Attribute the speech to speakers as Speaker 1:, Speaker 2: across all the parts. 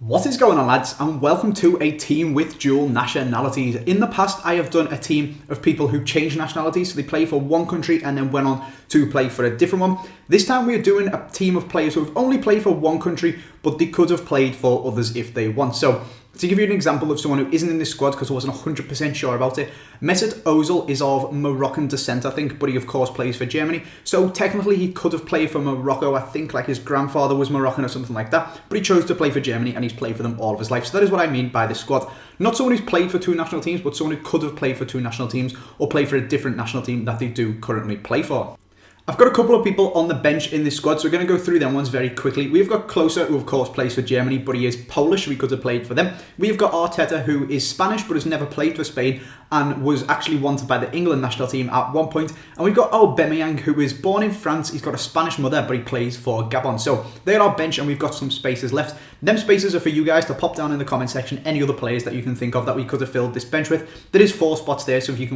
Speaker 1: What is going on, lads, and welcome to a team with dual nationalities. In the past, I have done a team of people who changed nationalities, so they play for one country and then went on to play for a different one. This time we are doing a team of players who have only played for one country, but they could have played for others if they want. So, to give you an example of someone who isn't in this squad because I wasn't 100% sure about it, Mesut Ozil is of Moroccan descent, I think, but he of course plays for Germany. So technically he could have played for Morocco. I think like his grandfather was Moroccan or something like that, but he chose to play for Germany and he's played for them all of his life. So that is what I mean by this squad. Not someone who's played for two national teams, but someone who could have played for two national teams or play for a different national team that they do currently play for. I've got a couple of people on the bench in this squad, so we're going to go through them ones very quickly. We've got Klose, who of course plays for Germany, but he is Polish, so he could have played for them. We've got Arteta, who is Spanish, but has never played for Spain, and was actually wanted by the England national team at one point. And we've got Aubameyang, who is born in France. He's got a Spanish mother, but he plays for Gabon. So they're our bench, and we've got some spaces left. Them spaces are for you guys to pop down in the comment section any other players that you can think of that we could have filled this bench with. There is 4 spots there, so if you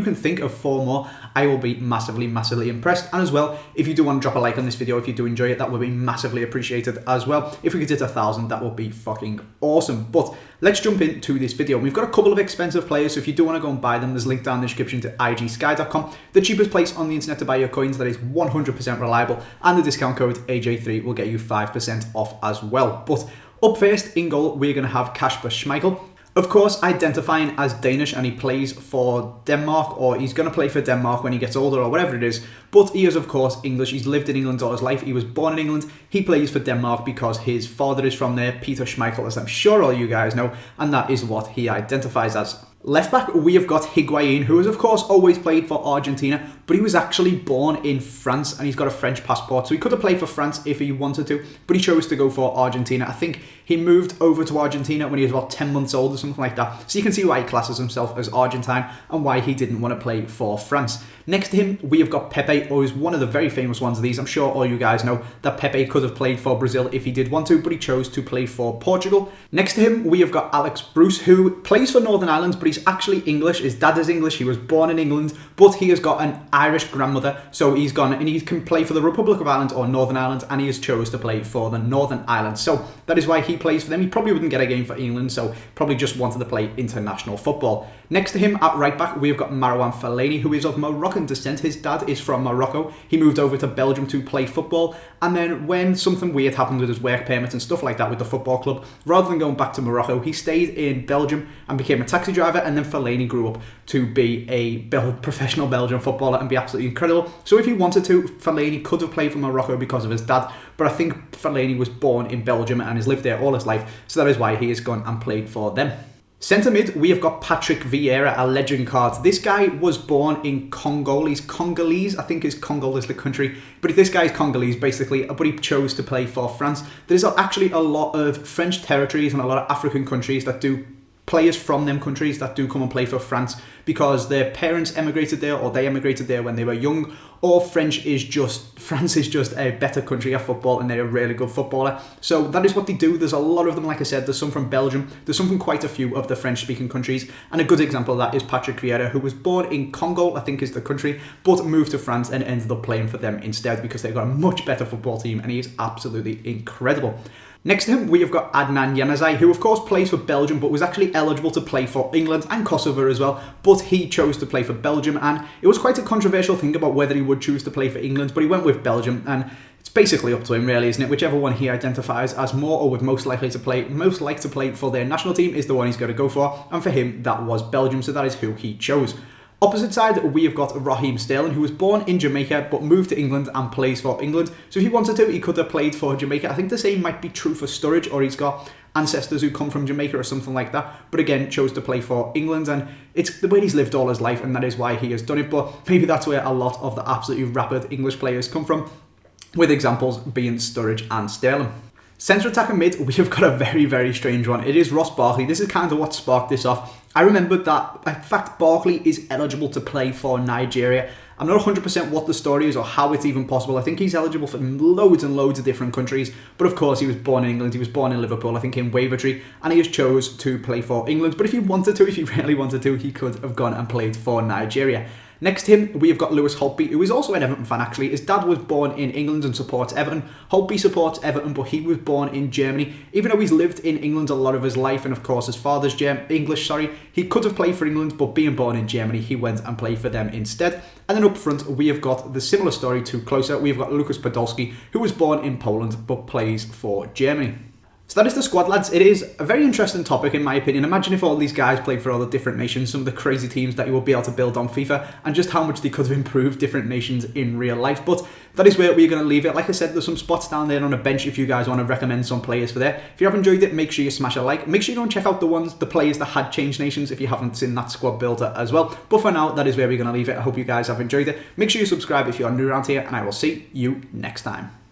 Speaker 1: can think of 4 more, I will be massively impressed. And as well, if you do want to drop a like on this video, if you do enjoy it, that would be massively appreciated as well. If we could hit 1,000, that would be fucking awesome. But let's jump into this video. We've got a couple of expensive players, so if you do want to go and buy them, there's a link down in the description to igsky.com, the cheapest place on the internet to buy your coins that is 100% reliable, and the discount code AJ3 will get you 5% off as well. But up first, in goal, we're going to have Kasper Schmeichel. Of course, identifying as Danish, and he plays for Denmark, or he's going to play for Denmark when he gets older or whatever it is, but he is of course English. He's lived in England all his life. He was born in England. He plays for Denmark because his father is from there, Peter Schmeichel, as I'm sure all you guys know, and that is what he identifies as. Left back, we have got Higway, who has of course always played for Argentina, but he was actually born in France and he's got a French passport, so he could have played for France if he wanted to, but he chose to go for Argentina. I think he moved over to Argentina when he was about 10 months old or something like that, so you can see why he classes himself as Argentine and why he didn't want to play for France. Next to him, we have got Pepe, who is one of the very famous ones of these. I'm sure all you guys know that Pepe could have played for Brazil if he did want to, but he chose to play for Portugal. Next to him, we have got Alex Bruce, who plays for Northern Ireland, but he's actually English. His dad is English. He was born in England, but he has got an Irish grandmother, so he's gone and he can play for the Republic of Ireland or Northern Ireland, and he has chose to play for the Northern Ireland. So that is why he plays for them. He probably wouldn't get a game for England, so probably just wanted to play international football. Next to him at right back, we've got Marouane Fellaini, who is of Moroccan descent. His dad is from Morocco. He moved over to Belgium to play football, and then when something weird happened with his work permit and stuff like that with the football club, rather than going back to Morocco, he stayed in Belgium and became a taxi driver, and then Fellaini grew up to be a professional Belgian footballer and be absolutely incredible. So if he wanted to, Fellaini could have played for Morocco because of his dad, but I think Fellaini was born in Belgium and has lived there all his life, so that is why he has gone and played for them. Centre mid, we have got Patrick Vieira, a legend card. This guy was born in Congo. He's Congolese. I think Congo is the country. But this guy is Congolese, basically. But he chose to play for France. There's actually a lot of French territories and a lot of African countries that do players from them countries that do come and play for France because their parents emigrated there or they emigrated there when they were young, or France is just a better country at football and they're a really good footballer. So that is what they do. There's a lot of them, like I said. There's some from Belgium. There's some from quite a few of the French-speaking countries. And a good example of that is Patrick Vieira, who was born in Congo, I think is the country, but moved to France and ended up playing for them instead because they've got a much better football team and he is absolutely incredible. Next to him, we have got Adnan Young, who of course plays for Belgium, but was actually eligible to play for England and Kosovo as well, but he chose to play for Belgium, and it was quite a controversial thing about whether he would choose to play for England, but he went with Belgium, and it's basically up to him really, isn't it? Whichever one he identifies as more or would most like to play for their national team is the one he's going to go for, and for him, that was Belgium, so that is who he chose. Opposite side, we have got Rahim Steele, who was born in Jamaica but moved to England and plays for England. So if he wanted to, he could have played for Jamaica. I think the same might be true for Sturridge, or he's got ancestors who come from Jamaica or something like that. But again, chose to play for England, and it's the way he's lived all his life, and that is why he has done it. But maybe that's where a lot of the absolutely rapid English players come from, with examples being Sturridge and Sterling. Centre attack and mid, we have got a very strange one. It is Ross Barkley. This is kind of what sparked this off. I remembered that, in fact, Barkley is eligible to play for Nigeria. I'm not 100% what the story is or how it's even possible. I think he's eligible for loads and loads of different countries. But of course, he was born in England. He was born in Liverpool, I think in Wavertree. And he has chose to play for England. But if he wanted to, if he really wanted to, he could have gone and played for Nigeria. Next to him, we have got Lewis Holtby, who is also an Everton fan actually. His dad was born in England and supports Everton. Holtby supports Everton, but he was born in Germany. Even though he's lived in England a lot of his life, and of course his father's English, he could have played for England, but being born in Germany, he went and played for them instead. And then up front, we have got the similar story to closer. We've got Lukas Podolski, who was born in Poland, but plays for Germany. So that is the squad, lads. It is a very interesting topic, in my opinion. Imagine if all these guys played for all the different nations, some of the crazy teams that you will be able to build on FIFA, and just how much they could have improved different nations in real life. But that is where we're going to leave it. Like I said, there's some spots down there on a bench if you guys want to recommend some players for there. If you have enjoyed it, make sure you smash a like. Make sure you go and check out the players that had changed nations if you haven't seen that squad builder as well. But for now, that is where we're going to leave it. I hope you guys have enjoyed it. Make sure you subscribe if you are new around here, and I will see you next time.